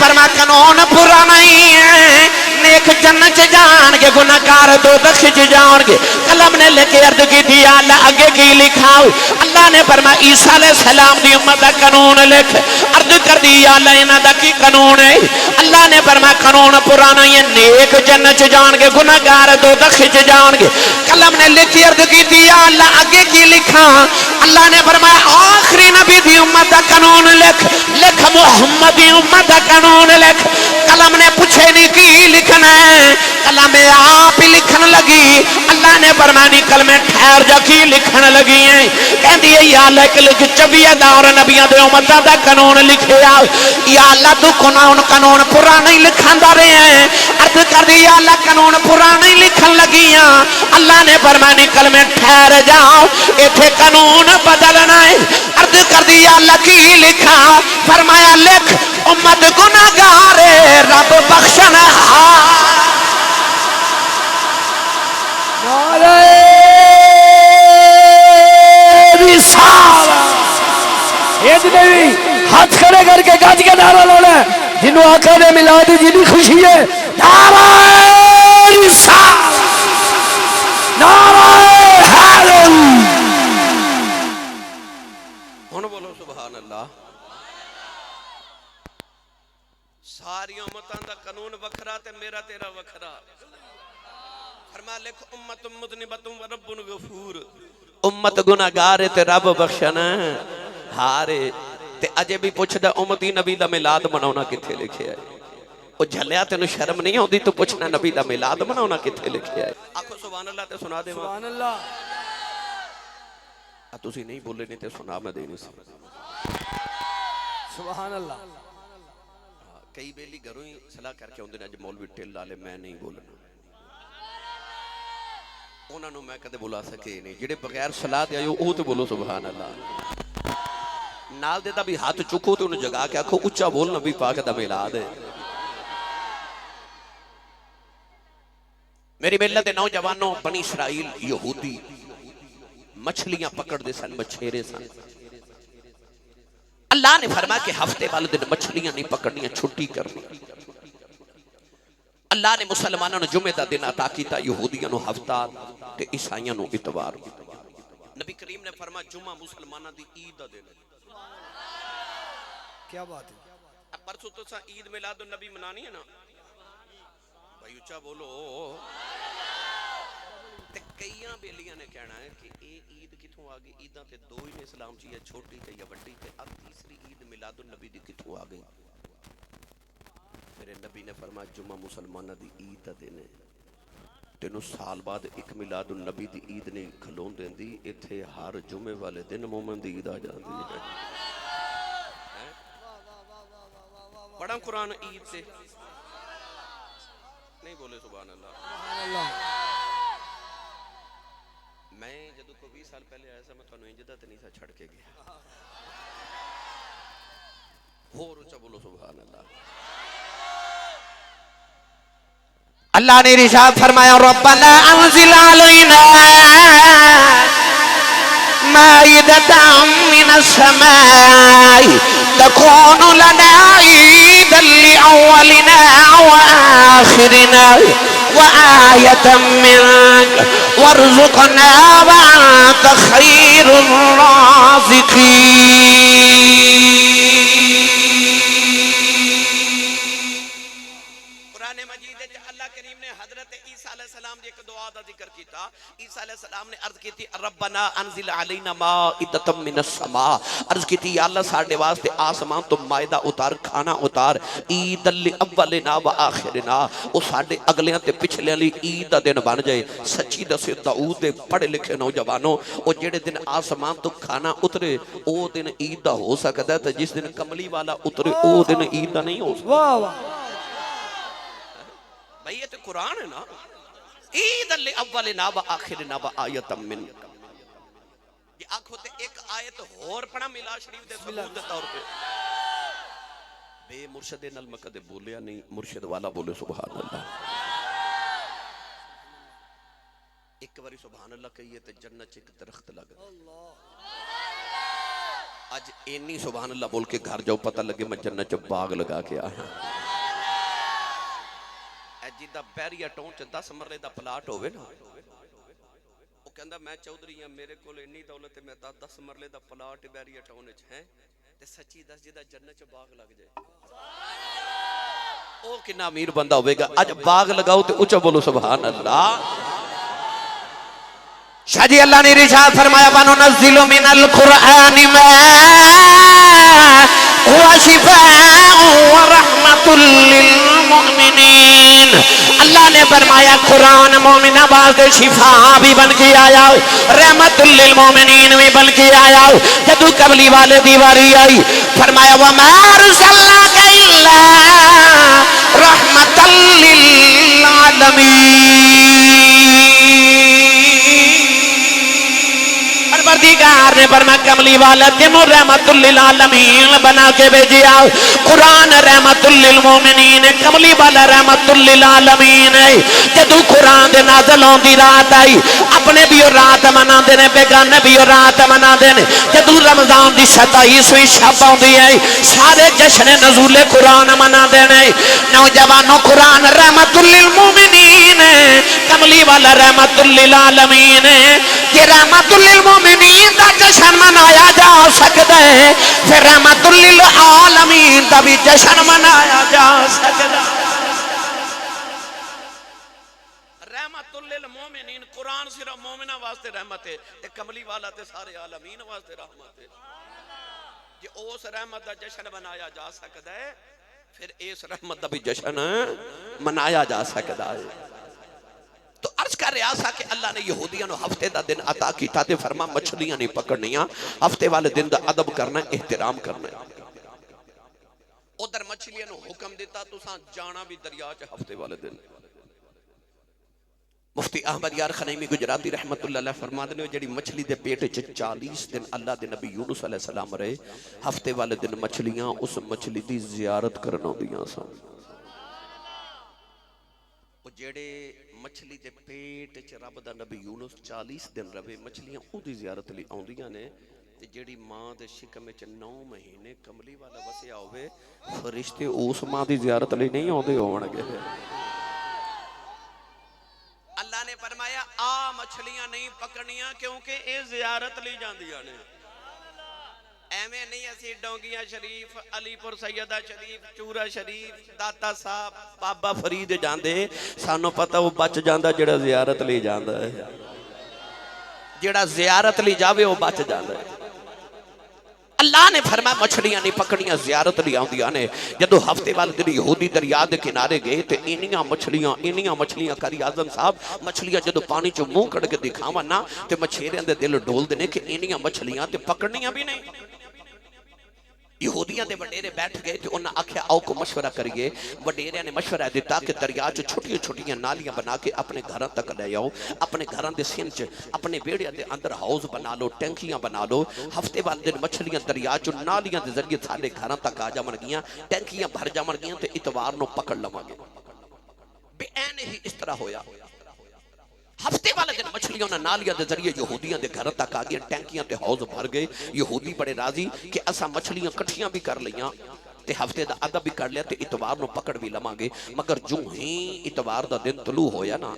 فرمایا قانون پورا نہیں ہے، نیک جنت جان گے، گناہگار دوزخ جان گے۔ قلم نے لے کے عرض کی تھی یا اللہ آگے کی لکھاؤ؟ اللہ نے فرمایا عیسیٰ علیہ السلام دی امت دا قانون لکھ۔ عرض کر دی یا اللہ انہاں دا کی قانون ہے؟ اللہ نے فرمایا قانون پرانا یہ نیک جنت جان گے، گناہگار دوزخ جان گے۔ قلم نے لکھی عرض کی تھی یا اللہ آگے کی لکھا؟ اللہ نے فرمایا آخری نبی دی امت دا قانون لکھ، لکھ محمد دی امت دا قانون لکھ۔ قلم نے پوچھے نہیں کی لکھنا ہے، قلم آپ ہی لکھن لگی۔ اللہ نے فرمایا کلمے ٹھہر جا کی لکھن لگی ہیں؟ کہندی ہے یا اللہ کہ لکھ 24 دور نبیوں دے امتاں دا قانون لکھیا۔ یا اللہ تو قانون پورا نہیں لکھاندا رہے ہیں۔ عرض کر دی یا اللہ قانون پورا نہیں لکھن لگیاں۔ اللہ نے فرمایا کلمے ٹھہر جاؤ، ایتھے قانون بدلنا ہے۔ عرض کر دی یا اللہ کی لکھا؟ فرمایا لکھ امت گناہگار رب بخشنا۔ نعرہ رسالت، یہ بھی ہاتھ کھڑے کر کے گج کے نعرہ لانا ہے جنہوں آقا نے میلاد جنہی خوشی ہے۔ نعرہ رسالت، نعرہ حیدر۔ ہن بولو سبحان اللہ۔ ساری امتاں دا قانون وکھرا تے میرا تیرا وکھرا۔ فرما لکھ امت مذنبۃ و رب غفور، امت گناہگار تے رب بخشنا ہارے۔ تے اجے بھی پوچھدا امتی نبی دا میلاد مناونا کتھے لکھیا ہے؟ او جھلیا تینوں شرم نہیں ہوندی تو پوچھنا نبی دا میلاد مناونا کتھے لکھیا ہے؟ آکھو سبحان اللہ تے سنا دے۔ سبحان اللہ۔ تسی نہیں بولے نہیں تے سنا میں دینی سی۔ سبحان اللہ۔ کئی بیلی گھروں ہی صلاح کر کے ہوندے نے اج مولوی ٹل لالے میں نہیں بولنا، انہاں نوں میں کدے بلا سکے نہیں۔ جڑے بغیر صلاح دے آئیو او تے بولو سبحان اللہ۔ نال دے دا بھی ہاتھ چکو تے انہوں جگا کے آکھو اچھا بول نبی پاک دا میلاد ہے۔ میری ملت نوجوانوں، بنی اسرائیل یہودی مچھلیاں پکڑ دے سن، مچھیرے سن۔ اللہ نے فرمایا کہ ہفتے والے دن مچھلیاں نہیں پکڑنیاں، چھٹی کرنی۔ اللہ نے مسلمانوں نے جمعہ دا دن عطا کیتا، یہودیاں نو ہفتہ تے عیسائیاں نو اتوار۔ نبی کریم نے فرمایا جمعہ مسلمانوں دی عید دا دن ہے۔ کیا بات ہے؟ اب پرسوں تو سا عید میلاد النبی منانی ہے نا بھائی، اچھا بولو۔ تے کئیاں بیلیاں نے کہنا ہے کہ اے عید کتھوں آگئی؟ عیداں تے دو ہی نے اسلام چاہیے، چھوٹی تے یا وڈی، تے اب تیسری عید میلاد النبی دی کتھوں آگئی؟ میرے نبی نے فرمایا جمعہ مسلمانہ دی عید دا دن ہے۔ تینوں سال بعد ایک میلاد النبی دی عید نے کھلون دین دی، ایتھے ہر جمعے والے دن مومن دی عید آ جاندی ہے۔ پڑھاں قرآن عید سے نہیں بولے سبحان اللہ۔ میں جدو کو 20 سال پہلے آیا سا میں تھانوں انجدہ تے نہیں سا چھڑ کے گیا۔ ہو روچا بولو سبحان اللہ۔ اللہ نے ارشاد فرمایا ربنا انزل علینا مائدة من السماء تكون لنا عيدا لأولنا وآخرنا وآية منك وارزقنا وأنت خير الرازقين۔ قرآن مجید اللہ کریم نے حضرت عیسیٰ علیہ السلام نے ایک دعا دا ذکر کیتا۔ عیسیٰ علیہ السلام نے عرض کی تھی ربنا انزل علینا مائدۃ من السماء، عرض کی تھی یا اللہ ساڑھے واسطے آسمان تو مائدہ اتار، کھانا اتار، عید لأولنا و آخرنا، وہ ساڑھے اگلیاں تے پچھلے لی عید دا دن بن جائے۔ سچی دسے دعوت دے پڑھے لکھے نوجوانوں، وہ جڑے دن آسمان تو کھانا اترے او دن عید دا ہو سکتا ہے، تو جس دن کملی والا اترے او دن عید دا نہیں ہو سکتا۔ واہ واہ بھئی یہ تو قرآن ہے نا۔ عید لأولنا و آخرنا و آیت من، یہ آنکھوں تے ایک آیت اور پڑھا ملا شریف دے ثبوت دے طور پہ۔ بے مرشد نل مکدے بولیا نہیں، مرشد والا بولے سبحان اللہ۔ ایک باری سبحان اللہ کہیے تے جنت ایک درخت لگ۔ اج اینی سبحان اللہ بول کے گھر جاؤ پتہ لگے میں جنت چ باغ لگا کے آیا جیدہ بیریا ٹون چ 10 مرلے دا پلاٹ ہوئے نا وہ کہندہ میں چودھری ہاں میرے کول انی دولت ہے میں 10 مرلے دا پلاٹ بیریا ٹون وچ ہے تے سچی دس جیدہ جنت چ باغ لگ جائے او کنا امیر بندہ ہوئے گا اج باغ لگاؤ تے اونچا بولو سبحان اللہ شاہ جی اللہ نے ارشاد فرمایا وَنُنَزِّلُ مِنَ الْقُرْآنِ مَا هُوَ شِفَاءٌ وَرَحْمَةٌ لِّلْمُؤْمِنِينَ اللہ نے فرمایا قرآن مومنہ واسطے شفا بھی بن کے آیا رحمت للمومنین بھی بن کے آیا جدو قبلی والے دیواری آئی فرمایا وَمَا أَرْسَلْنَاكَ إِلَّا رَحْمَةً لِّلْعَالَمِينَ پروردگار نے فرمایا کملی والا تمہیں رحمت للعالمین بنا کے بھیجیا قرآن رحمت للمومنین کملی والا رحمت للعالمین جدو قرآن دے نازل ہون دی رات آئی اپنے بھی رات منا دینے بیگانے بھی رات منا دینے جدو رمضان دی 27ویں شب ہون دی آئی سارے جشن نزول قرآن منا دینے نوجوانوں قرآن رحمت للمومنین کملی والا رحمت للعالمین یہ رحمت للمومنین دا جشن منایا جا سکتا ہے پھر رحمت للعالمین دا بھی جشن منایا جا سکتا ہے رحمت للمومنین قرآن صرف مومنہ واسطے رحمت ہے تے کملی والا تے سارے عالمین واسطے رحمت ہے یہ اس رحمت دا جشن منایا جا سکتا ہے پھر اس رحمت دا بھی جشن منایا جا سکتا ہے تو عرض کر رہا سا کہ اللہ نے یہودیاں نو ہفتے دا دن عطا کی تھا تے فرما مچھلیاں نہیں پکڑنیاں ہفتے والے دن دا ادب کرنا احترام کرنا ادھر مچھلیاں نو حکم دیتا تو ساں جانا بھی دریا چ ہفتے والے دن مفتی احمد یار خنیمی گجراتی رحمت اللہ علیہ فرما دے جڑی مچھلی دے پیٹ چ 40 دن اللہ دے نبی یونس علیہ السلام رہے ہفتے والے دن مچھلیاں اس مچھلی دی زیارت کرنا ہوندیاں سن وہ جڑے مچھلی دے پیٹ چ رب دا نبی یونس 40 دن رہے مچھلیاں او دی زیارت لی آوندیاں نے تے جڑی ماں دے شکم وچ 9 مہینے کملی والا وسیا ہوئے فرشتے اس ماں دی زیارت لی نہیں آوندے ہون گے اللہ نے فرمایا آ مچھلیاں نہیں پکڑنیاں کیونکہ اے زیارت لی جاندیاں نے ایمیں نہیں اسی ڈونگیاں شریف علی پور سیدہ شریف چورا شریف داتا صاحب بابا فرید جاندے سانو پتہ وہ بچ جاندہ جڑا زیارت لی جاندہ ہے جڑا زیارت لی جاوے وہ بچ جاندہ ہے اللہ نے فرمایا مچھلیاں نہیں پکڑیاں زیارت لی آندیاں نے جدو ہفتے والے دن یہودی دریا دے کنارے گئے تے انیاں مچھلیاں کری اعظم صاحب مچھلیاں جدو پانی چو منہ کڑ کے دکھاوا نا تے مچھیرے اندے دل ڈول دینے کہ انیاں مچھلیاں تے پکڑنیاں بھی نہیں یہودیاں دے وڈیرے بیٹھ گئے تے انہاں آکھیا آؤ کو مشورہ کریے وڈیرے نے مشورہ دیتا کہ دریا چ چھوٹیاں نالیاں بنا کے اپنے گھراں تک لے آؤ اپنے گھراں دے سین چ اپنے بیڑے دے اندر ہاؤس بنا لو ٹینکیاں بنا لو ہفتے والے دن مچھلیاں دریا چ نالیاں دے ذریعے سارے گھراں تک آ جاون گیاں ٹینکیاں بھر جاون گیاں تے اتوار نو پکڑ لواں گے بے عین ہی اس طرح ہویا ہفتے والے دن مچھلیوں نے نالیاں دے ذریعے یہودیاں دے گھر تک آ گئے ٹینکیاں تے حوض بھر گئے یہودی بڑے راضی کہ اسا مچھلیاں کٹھیاں بھی کر لیاں تے ہفتے دا ادب بھی کر لیا تے اتوار نو پکڑ بھی لواں گے مگر جو ہی اتوار دا دن طلوع ہویا نا